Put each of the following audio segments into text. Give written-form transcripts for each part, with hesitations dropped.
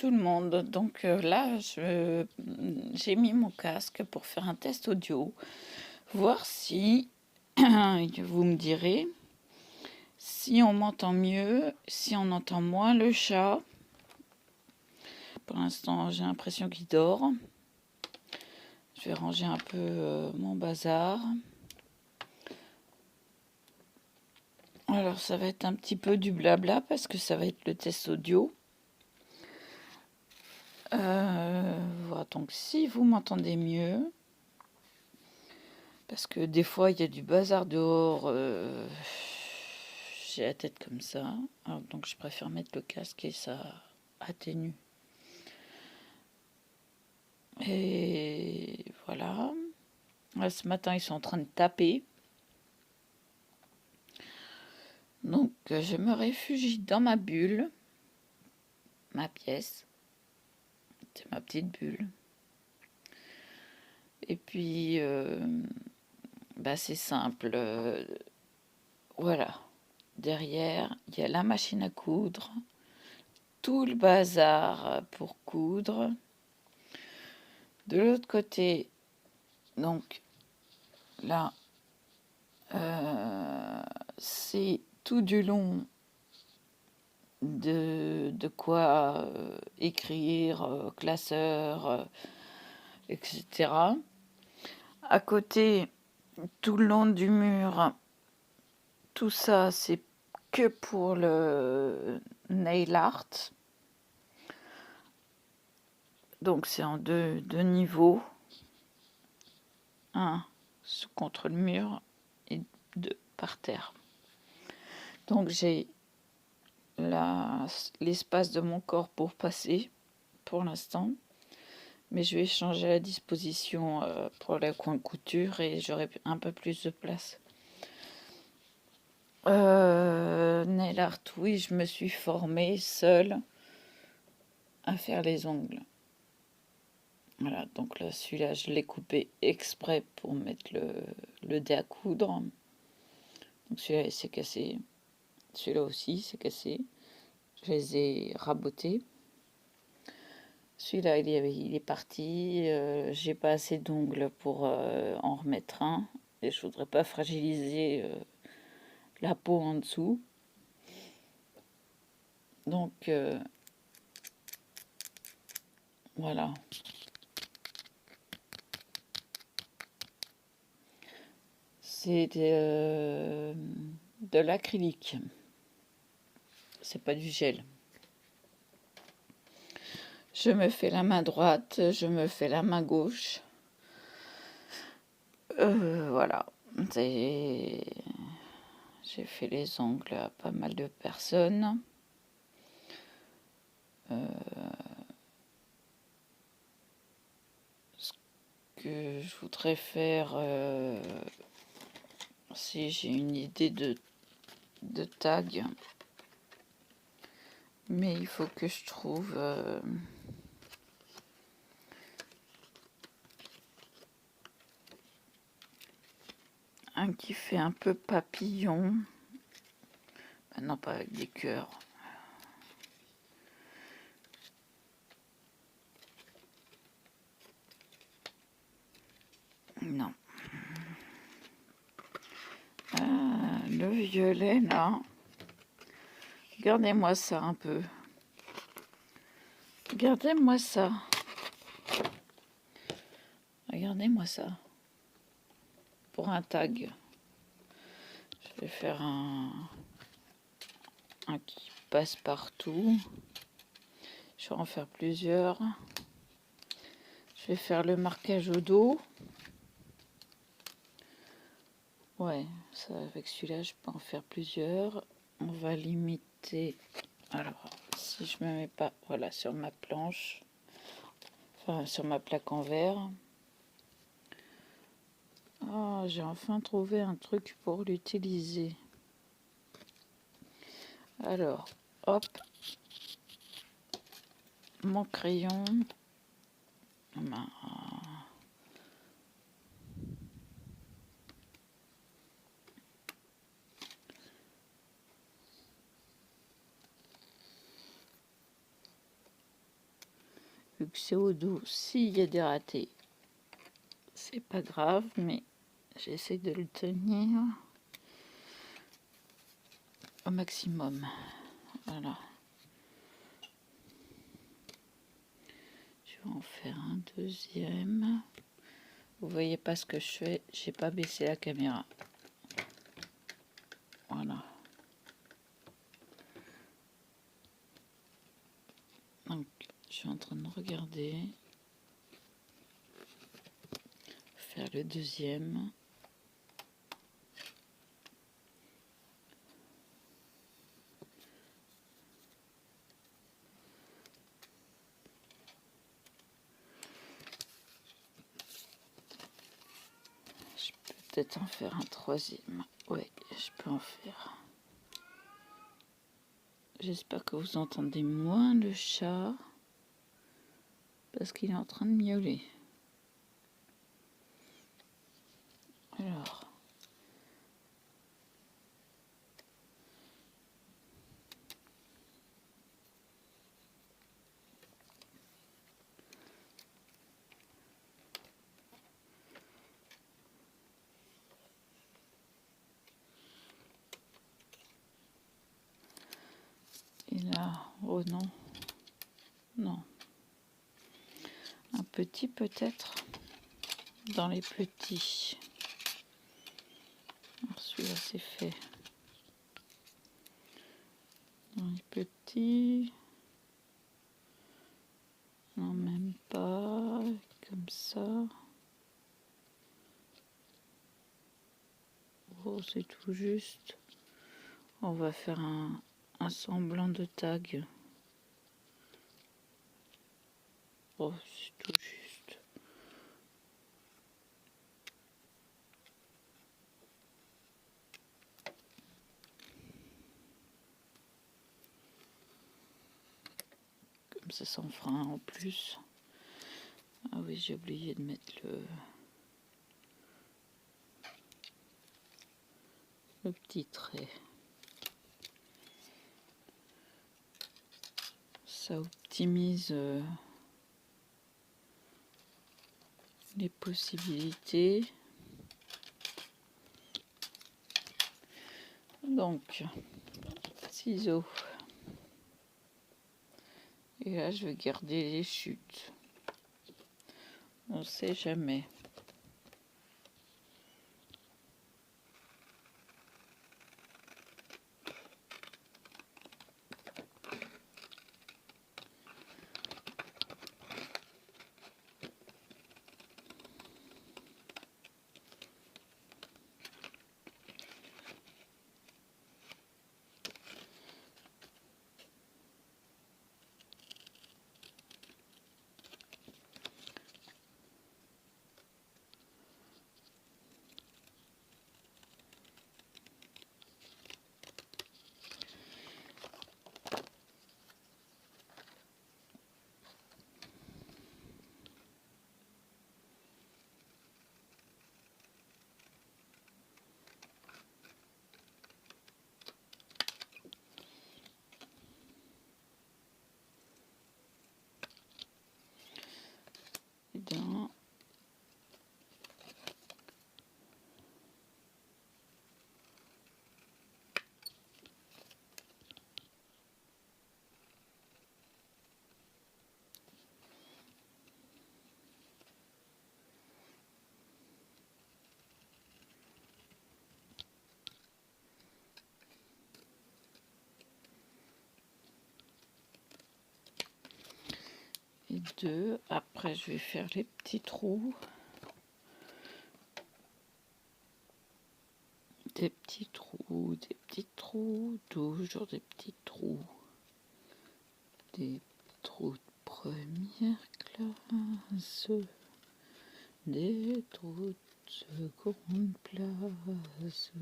tout le monde. Donc là, j'ai mis mon casque pour faire un test audio, voir si, vous me direz, si on m'entend mieux, si on entend moins le chat. Pour l'instant, j'ai l'impression qu'il dort. Je vais ranger un peu mon bazar. Alors, ça va être un petit peu du blabla parce que ça va être le test audio. Voilà, donc si vous m'entendez mieux, parce que des fois il y a du bazar dehors, j'ai la tête comme ça, alors donc je préfère mettre le casque et ça atténue. Et voilà. Là, ce matin ils sont en train de taper. Donc je me réfugie dans ma bulle, ma pièce. C'est ma petite bulle. Et puis, c'est simple. Voilà. Derrière, il y a la machine à coudre, tout le bazar pour coudre. De l'autre côté, donc là, c'est tout du long de quoi écrire, classeur, etc. À côté, tout le long du mur, tout ça, c'est que pour le nail art. Donc c'est en deux niveaux. Un contre le mur et deux par terre. Donc j'ai l'espace de mon corps pour passer pour l'instant. Mais je vais changer la disposition pour la coin couture et j'aurai un peu plus de place. Nail art, oui, je me suis formée seule à faire les ongles. Voilà, donc là, celui-là, je l'ai coupé exprès pour mettre le dé à coudre. Donc celui-là, il s'est cassé. Celui-là aussi, il s'est cassé. Je les ai rabotés. Celui-là, il est parti. J'ai pas assez d'ongles pour en remettre un. Et je voudrais pas fragiliser la peau en dessous. Donc, voilà. C'est de l'acrylique. C'est pas du gel. Je me fais la main droite, je me fais la main gauche. Voilà. J'ai fait les ongles à pas mal de personnes. Ce que je voudrais faire, si j'ai une idée de tag, mais il faut que je trouve un qui fait un peu papillon. Non, pas avec des cœurs. Non. Le violet, là. Regardez-moi ça un peu. Regardez-moi ça. Regardez-moi ça. Pour un tag. Je vais faire un qui passe partout. Je vais en faire plusieurs. Je vais faire le marquage au dos. Ouais, ça, avec celui-là, je peux en faire plusieurs. On va limiter. Alors, si je me mets pas, voilà, sur ma planche, enfin sur ma plaque en verre. Oh, j'ai enfin trouvé un truc pour l'utiliser. Alors, hop, mon crayon. que c'est au dos. S'il y a des ratés, c'est pas grave, mais j'essaie de le tenir au maximum. Voilà. Je vais en faire un deuxième. Vous voyez pas ce que je fais, j'ai pas baissé la caméra. Voilà. Donc, je suis en train de regarder. Faire le deuxième. Je peux peut-être en faire un troisième. Ouais, je peux en faire. J'espère que vous entendez moins le chat. Parce qu'il est en train de miauler. Alors. Et là, oh non. Non. Un petit peut-être. Dans les petits. Alors celui-là c'est fait. Dans les petits. Non, même pas. Comme ça. Oh, c'est tout juste. On va faire un semblant de tag. Oh, c'est tout juste. Comme ça, ça en fera un en plus. Ah oui, j'ai oublié de mettre le petit trait. Ça optimise les possibilités. Donc, ciseaux. Et là, je vais garder les chutes. On ne sait jamais. Dans et deux. Après, je vais faire les petits trous. Des petits trous, toujours des petits trous. Des trous de première classe, des trous de seconde place.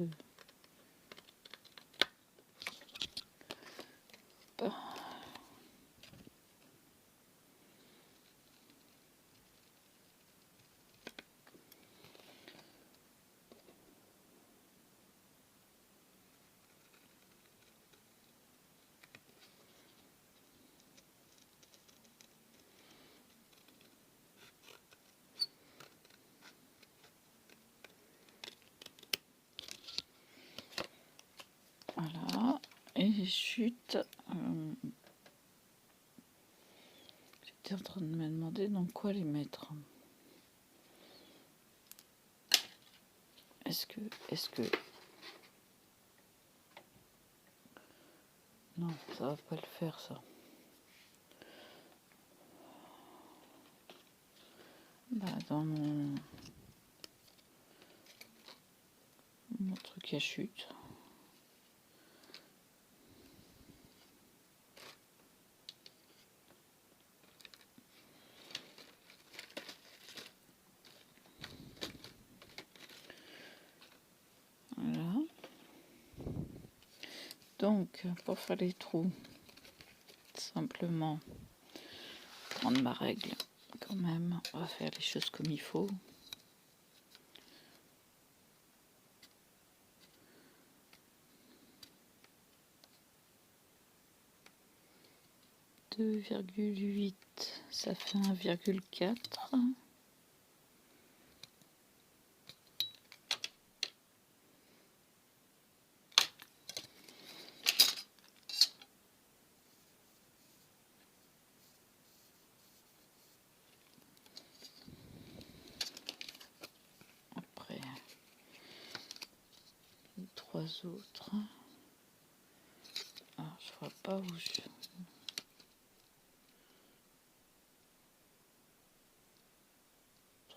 les chutes. J'étais en train de me demander dans quoi les mettre. Est-ce que... Non, ça va pas le faire, ça. Bah, dans mon truc à chute. Voilà. Donc, pour faire les trous, simplement prendre ma règle quand même. On va faire les choses comme il faut. « 2,8 » ça fait 1,4. Après, les trois autres. Alors, je vois pas où je...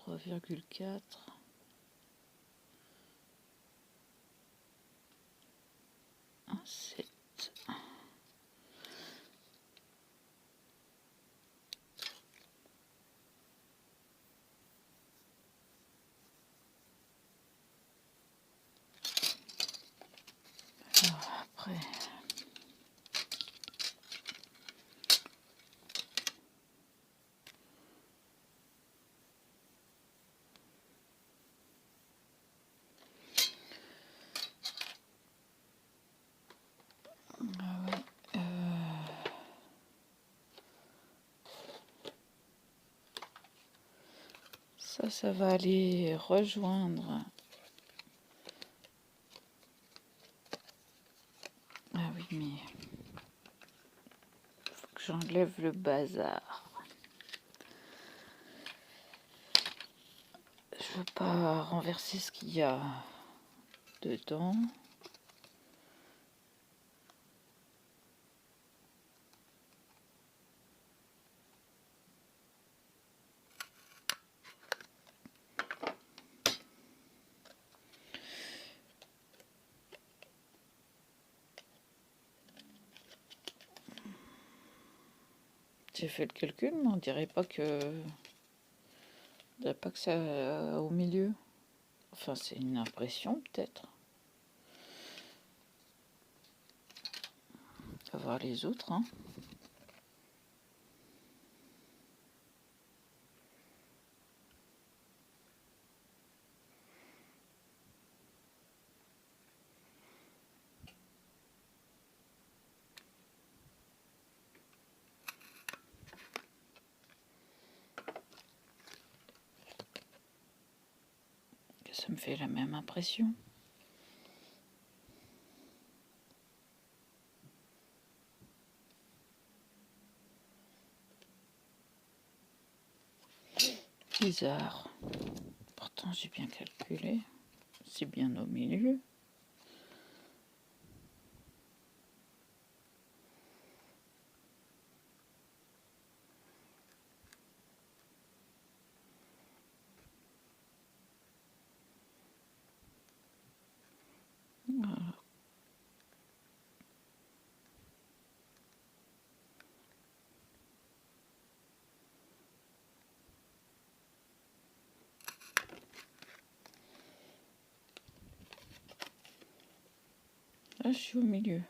3,4. Un 7. Alors après... Ça va aller rejoindre. Ah oui, mais faut que j'enlève le bazar. Je veux pas renverser ce qu'il y a dedans. J'ai fait le calcul, mais on dirait pas que... ça au milieu. Enfin, c'est une impression, peut-être. On va voir les autres, hein. Ça me fait la même impression. Bizarre. Pourtant, j'ai bien calculé. C'est bien au milieu. Voilà. Là, je suis au milieu.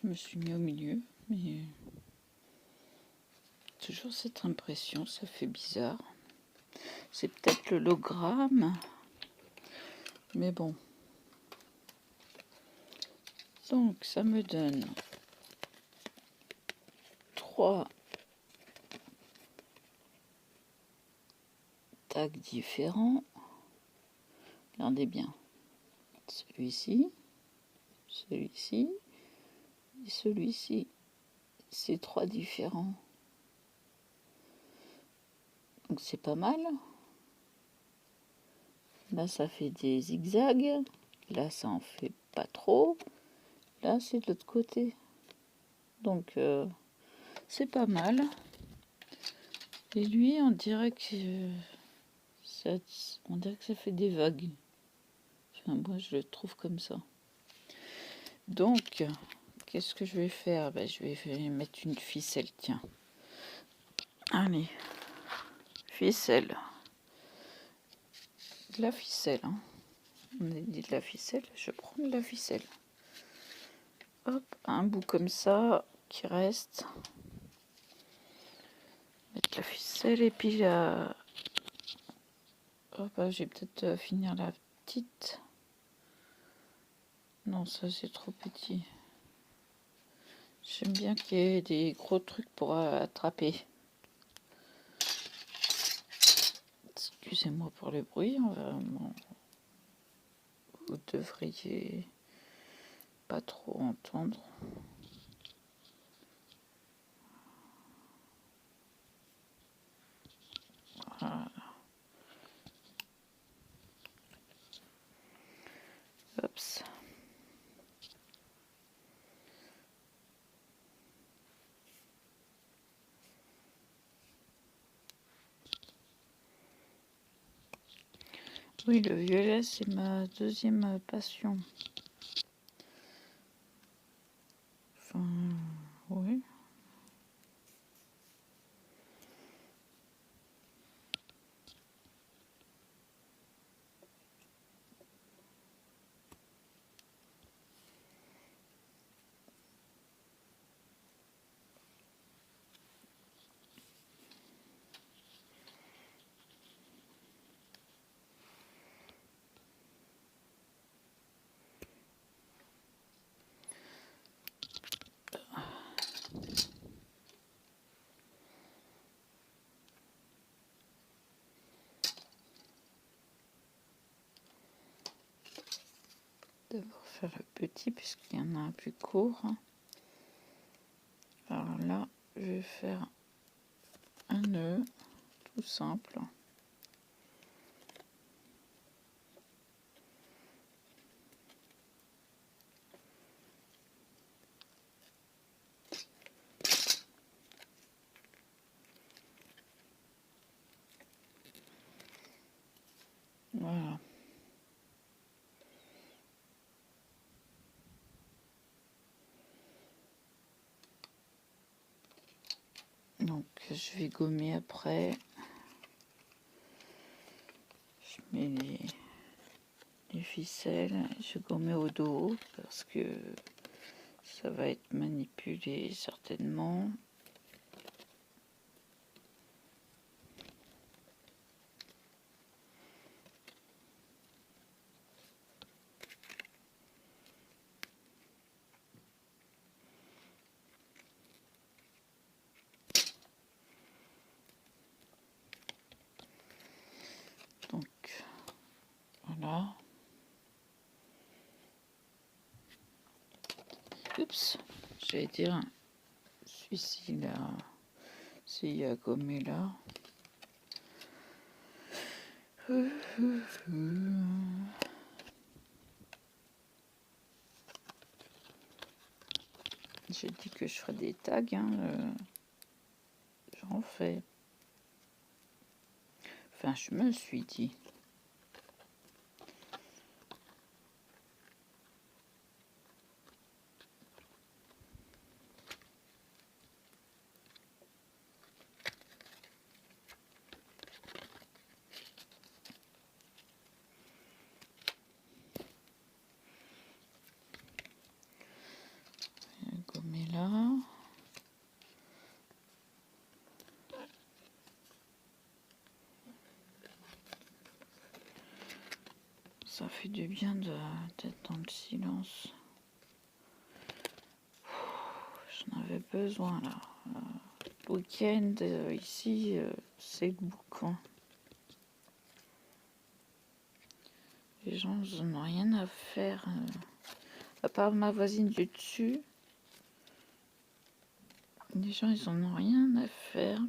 je me suis mis au milieu, mais toujours cette impression, ça fait bizarre. C'est peut-être l'hologramme, mais bon. Donc ça me donne 3 tags différents. Regardez bien. Celui-ci, celui-ci et celui-ci. C'est 3 différents. Donc c'est pas mal. Là ça fait des zigzags. Là ça en fait pas trop. Là c'est de l'autre côté. Donc c'est pas mal. Et lui on dirait que ça fait des vagues. Enfin, moi je le trouve comme ça. Donc qu'est-ce que je vais faire? Je vais mettre une ficelle, tiens. Allez, ficelle. De la ficelle, hein. On a dit de la ficelle, je prends de la ficelle. Hop, un bout comme ça qui reste. Mettre la ficelle et puis la... Oh, je vais peut-être finir la petite. Non, ça c'est trop petit. J'aime bien qu'il y ait des gros trucs pour attraper. Excusez-moi pour le bruit. Vous devriez pas trop entendre. Voilà. Oups. Oui, le violet, c'est ma deuxième passion. Enfin, oui. D'abord faire le petit puisqu'il y en a un plus court. Alors là, je vais faire un nœud tout simple. Voilà. Donc je vais gommer après. Je mets les ficelles. Je gomme au dos parce que ça va être manipulé certainement. Donc voilà. Oups, j'allais dire celui-ci là, s'il a gommé là. J'ai dit que je ferais des tags, hein, j'en fais. Enfin, je me suis dit. Ça fait du bien d'être dans le silence. J'en avais besoin là. Le week-end, ici, c'est le boucan. Les gens, ils n'ont rien à faire. À part ma voisine du dessus, les gens, ils en ont rien à faire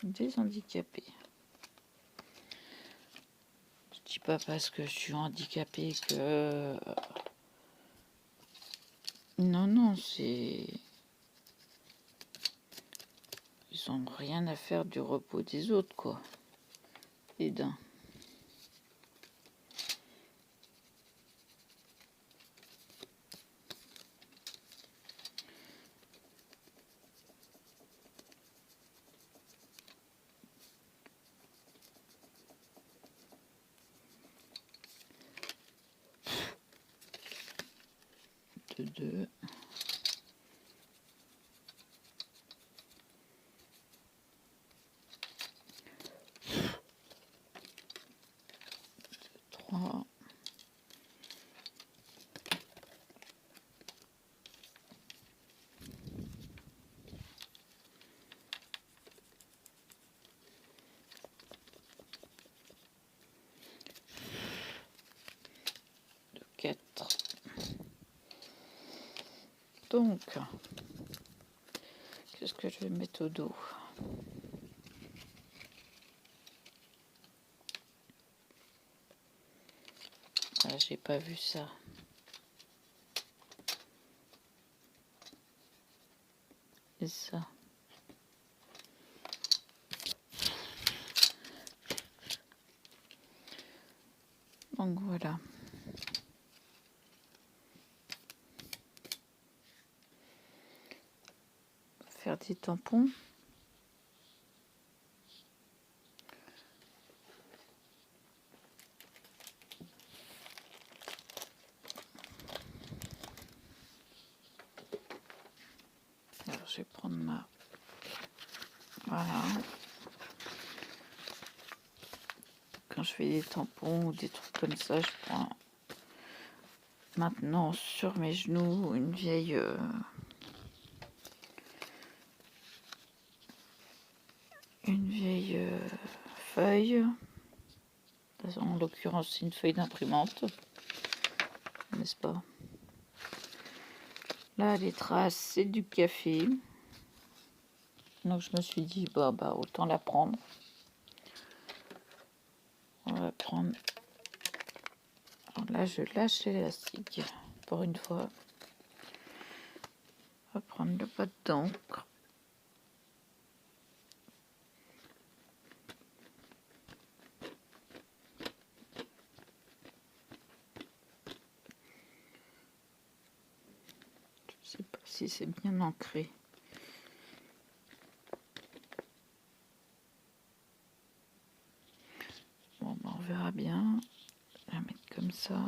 des handicapés. Je dis pas parce que je suis handicapée que... Non, non, c'est... Ils ont rien à faire du repos des autres, quoi. Et d'un. De deux. Trois. De quatre. Donc, qu'est-ce que je vais mettre au dos? Ah, j'ai pas vu ça. Et ça. Donc voilà. Faire des tampons. Alors, je vais prendre ma... Voilà. Quand je fais des tampons ou des trucs comme ça, je prends maintenant sur mes genoux une vieille... feuille. En l'occurrence, c'est une feuille d'imprimante. N'est-ce pas? Là, les traces, c'est du café. Donc, je me suis dit, bah autant la prendre. On va prendre... Alors là, je lâche l'élastique pour une fois. On va prendre le pot d'encre. Je sais pas si c'est bien ancré. Bon, ben, on verra bien. Je vais la mettre comme ça.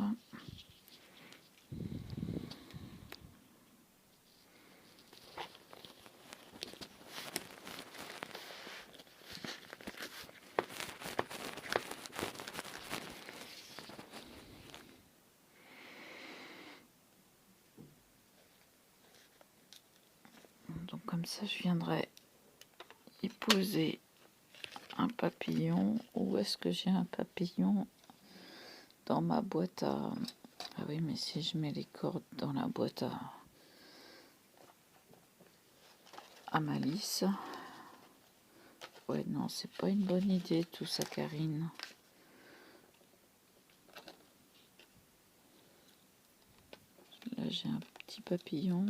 Donc comme ça, je viendrai y poser un papillon. Où est-ce que j'ai un papillon? Dans ma boîte à... Ah oui, mais si je mets les cordes dans la boîte à malice... Ouais, non, c'est pas une bonne idée tout ça, Karine. Là, j'ai un petit papillon.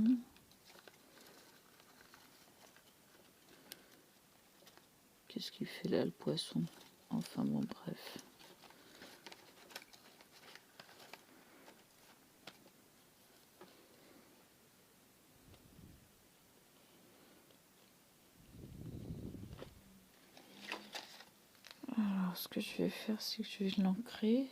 Qu'est-ce qu'il fait là, le poisson? Enfin, bon, bref. Alors, ce que je vais faire, c'est que je vais l'ancrer.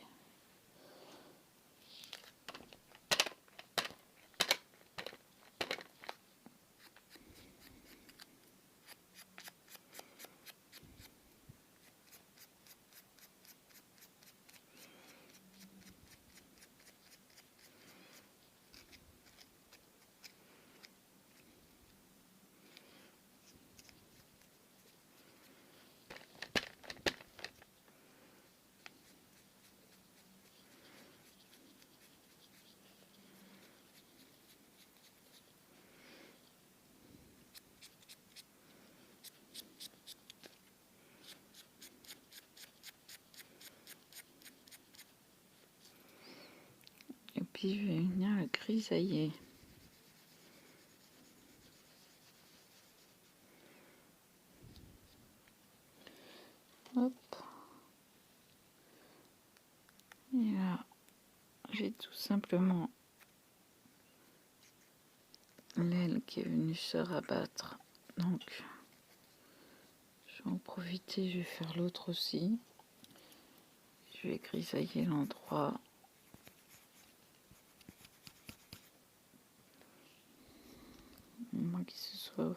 puis je vais venir le grisailler. Hop. Et là, j'ai tout simplement l'aile qui est venue se rabattre. Donc, je vais en profiter, je vais faire l'autre aussi. Je vais grisailler l'endroit. Moi qui se soit.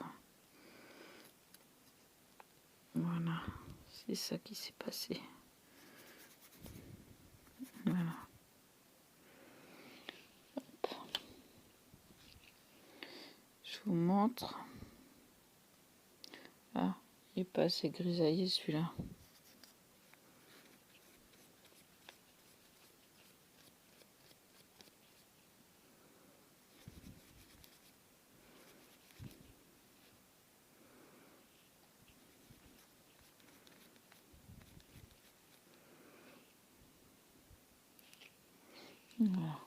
Voilà, c'est ça qui s'est passé. Voilà. Hop. Je vous montre. Ah, il n'est pas assez grisaillé celui-là. Voilà.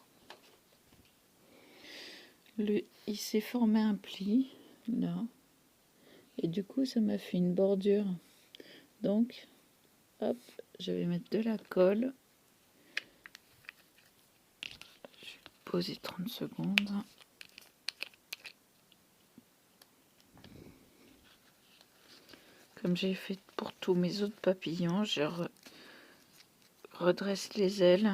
Il s'est formé un pli là, et du coup ça m'a fait une bordure. Donc, hop, je vais mettre de la colle. Je vais poser 30 secondes. Comme j'ai fait pour tous mes autres papillons, je redresse les ailes.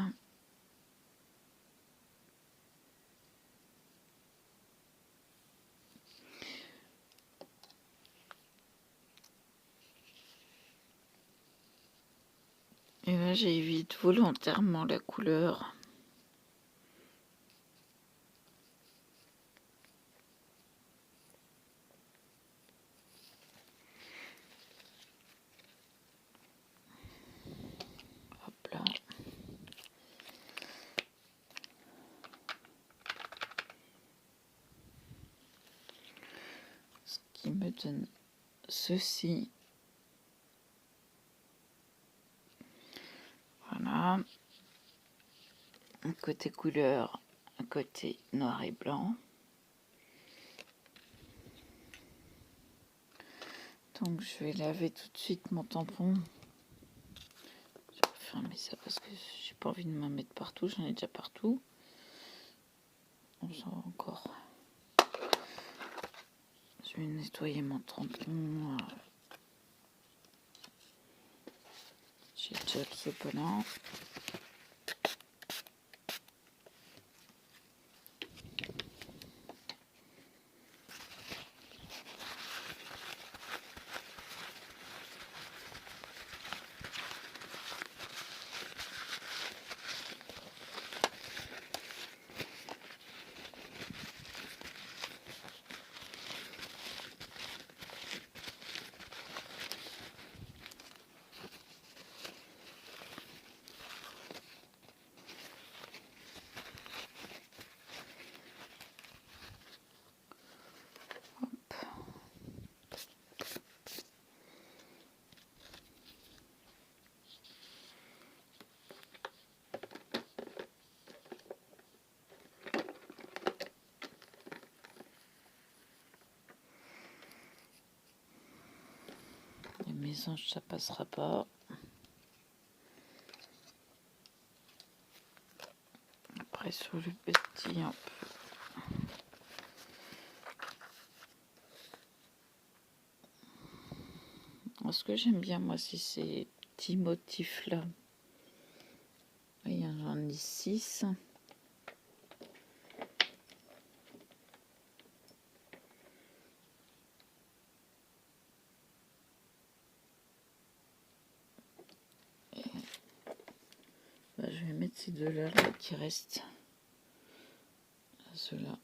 Et là, j'évite volontairement la couleur. Hop là. Ce qui me donne ceci. Voilà. Un côté couleur, un côté noir et blanc. Donc je vais laver tout de suite mon tampon. Je vais fermer ça parce que j'ai pas envie de m'en mettre partout, j'en ai déjà partout. On sent encore. Je vais nettoyer mon tampon. J'ai déjà le sopalin. Les mésanges, ça passera pas. Après, sur le petit, un peu. Ce que j'aime bien, moi, c'est ces petits motifs-là. Il y en a 6. Bah, je vais mettre ces deux-là là, qui restent. Ceux-là.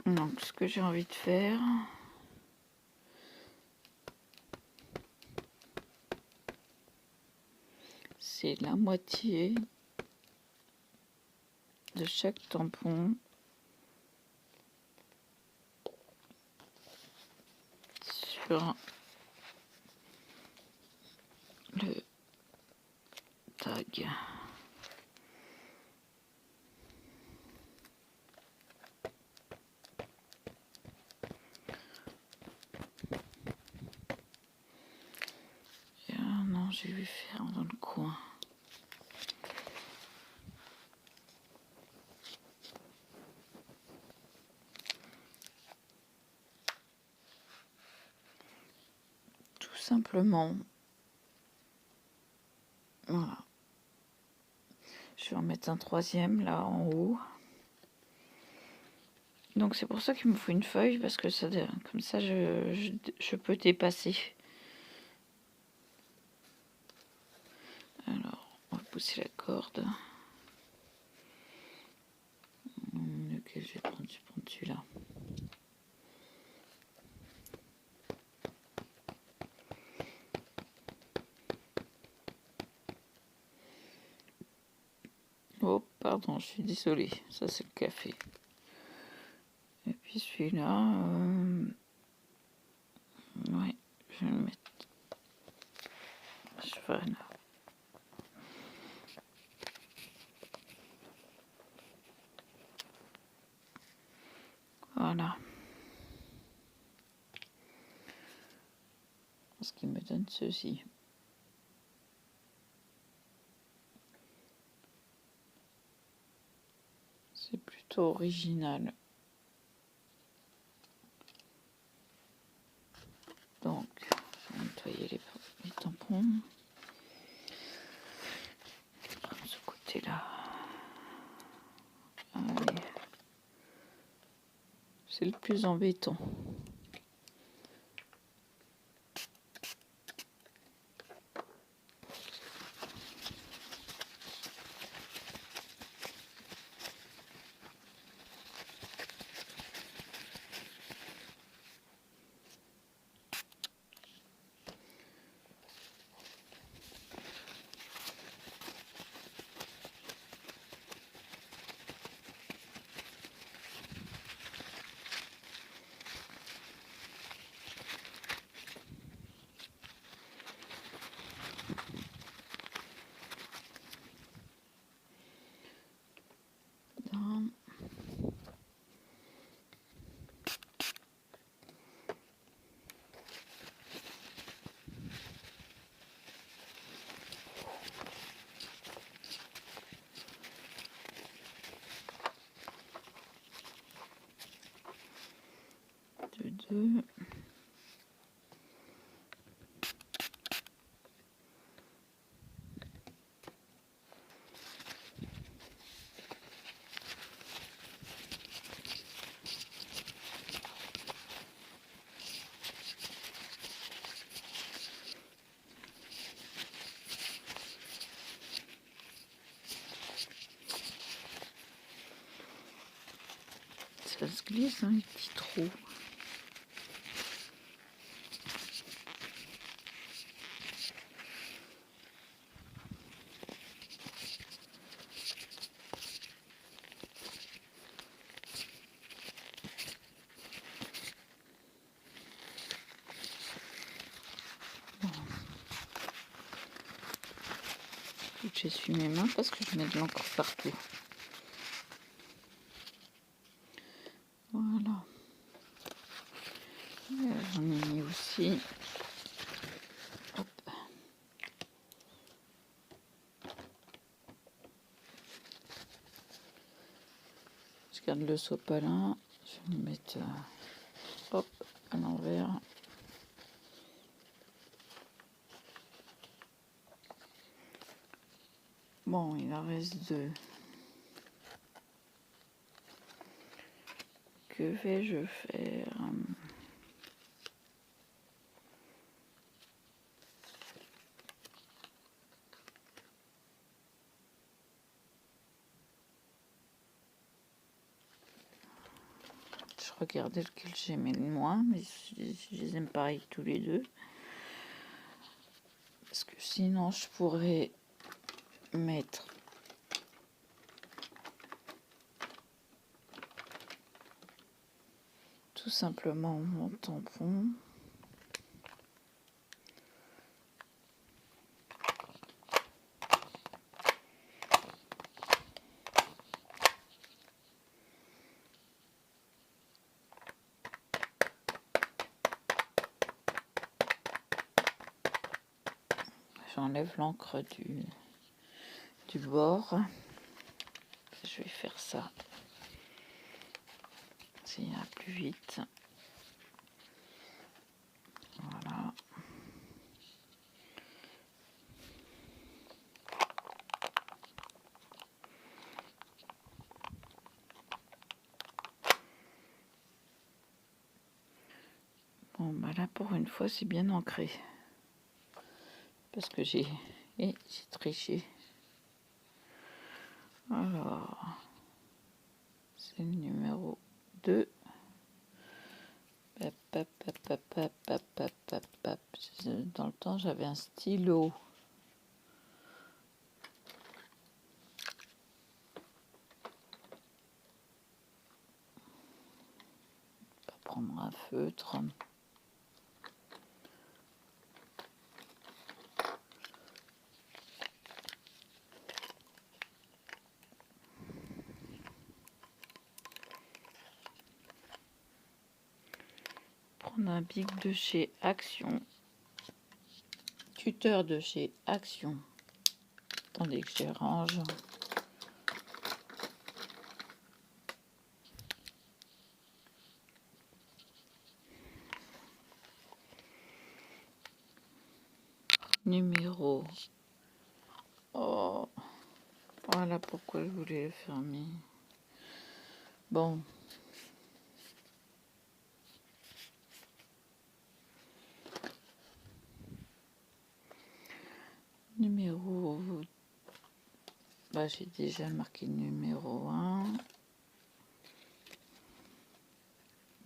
Donc, ce que j'ai envie de faire, c'est la moitié de chaque tampon. sur le tag. Et non, j'ai vu faire dans le coin. Tout simplement. Voilà. Je vais en mettre un troisième là en haut. Donc c'est pour ça qu'il me faut une feuille, parce que ça, comme ça je peux dépasser. Alors, on va pousser la corde. Lequel je vais prendre celui-là. Oh, pardon, je suis désolée. Ça, c'est le café. Et puis celui-là, ouais, je vais le mettre. Je ferai là. Voilà. Ce qui me donne ceci. C'est plutôt original. Donc, je vais nettoyer les tampons. Comme ce côté-là. Allez. C'est le plus embêtant. Deux. Ça se glisse dans les petits trous. Bon. J'essuie mes mains parce que je mets de l'encre partout. Voilà. J'en ai mis aussi. Hop. Je garde le sopalin. Je vais le mettre hop, à l'envers. Bon, il en reste deux. Que vais-je faire? Je regardais lequel j'aimais le moins, mais je les aime pareil tous les deux. Parce que sinon, je pourrais mettre tout simplement mon tampon. j'enlève l'encre du bord. Je vais faire ça. Ça ira plus vite. Voilà. Bon, bah là, pour une fois, c'est bien ancré. Parce que j'ai triché. Alors, c'est le numéro 2. Dans le temps, j'avais un stylo. On va prendre un feutre. Prendre un bic de chez Action. Tuteur de chez Action. Attendez que je les range. Numéro. Oh, voilà pourquoi je voulais le fermer. Bon. Numéro. Bah, j'ai déjà marqué numéro 1.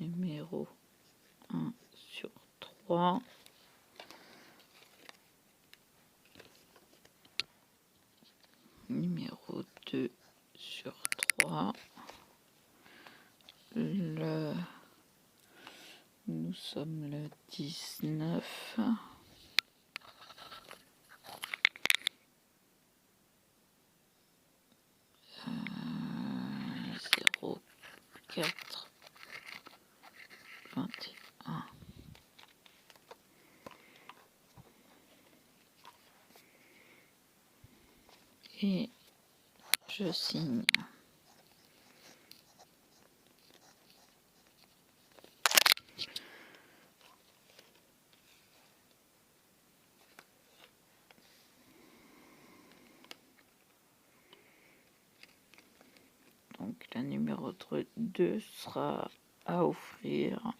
Numéro 1 sur 3. Numéro 2 sur 3. Nous sommes le 19. 04 21. Et je signe. Donc la numéro 2 sera à offrir.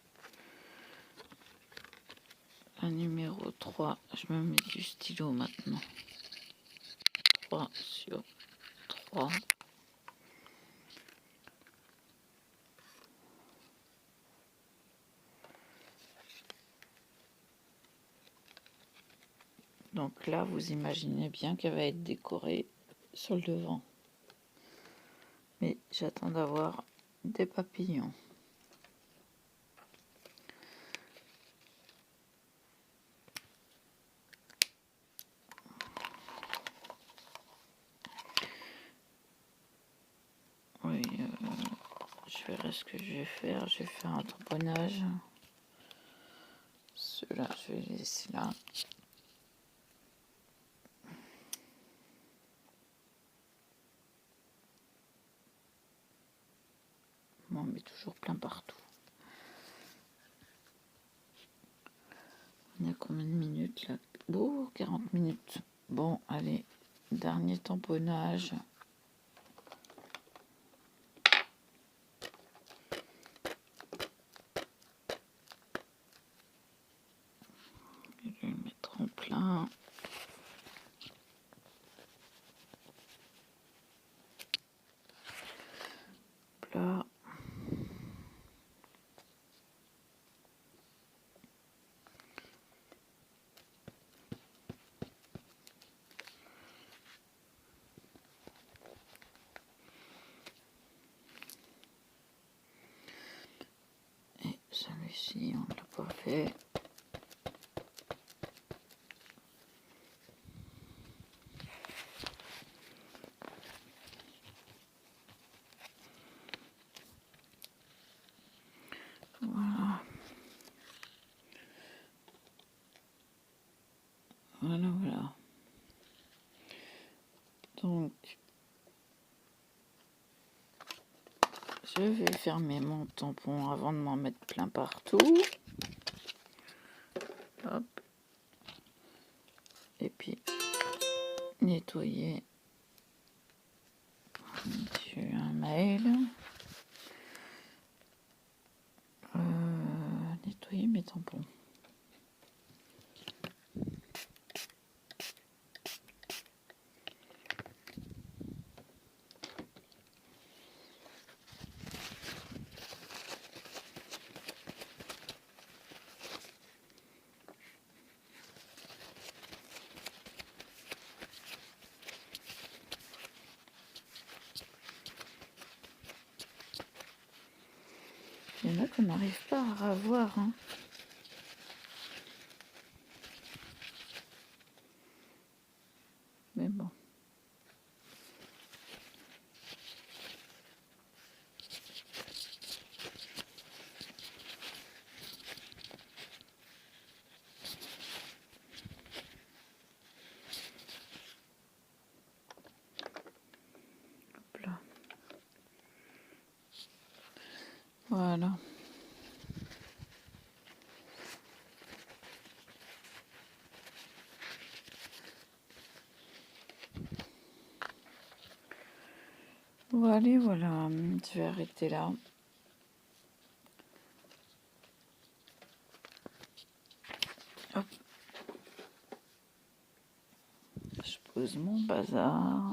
La numéro 3, je me mets du stylo maintenant. 3 sur 3. Donc là, vous imaginez bien qu'elle va être décorée sur le devant. Mais j'attends d'avoir des papillons. Oui, je verrai ce que je vais faire. Je vais faire un tamponnage. Ceux-là, je vais les laisser là. On en met toujours plein partout. On a combien de minutes là? Oh, 40 minutes. Bon, allez, dernier tamponnage. Je vais le mettre en plein. Là. Et celui-ci, on ne l'a pas fait. Voilà. Voilà, voilà. Donc, je vais fermer mon tampon avant de m'en mettre plein partout. Hop. Et puis, nettoyer. J'ai eu un mail. Nettoyer mes tampons. Il y en a qu'on n'arrive pas à ravoir. Hein. Mais bon. Hop là. Voilà. Voilà, voilà. Je vais arrêter là. Hop. Je pose mon bazar.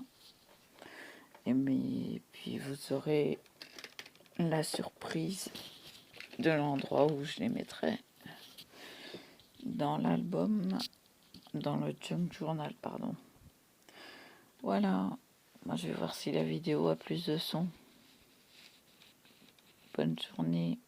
Et puis vous aurez la surprise de l'endroit où je les mettrai dans l'album, dans le junk journal, pardon. Voilà. Moi, je vais voir si la vidéo a plus de son. Bonne journée.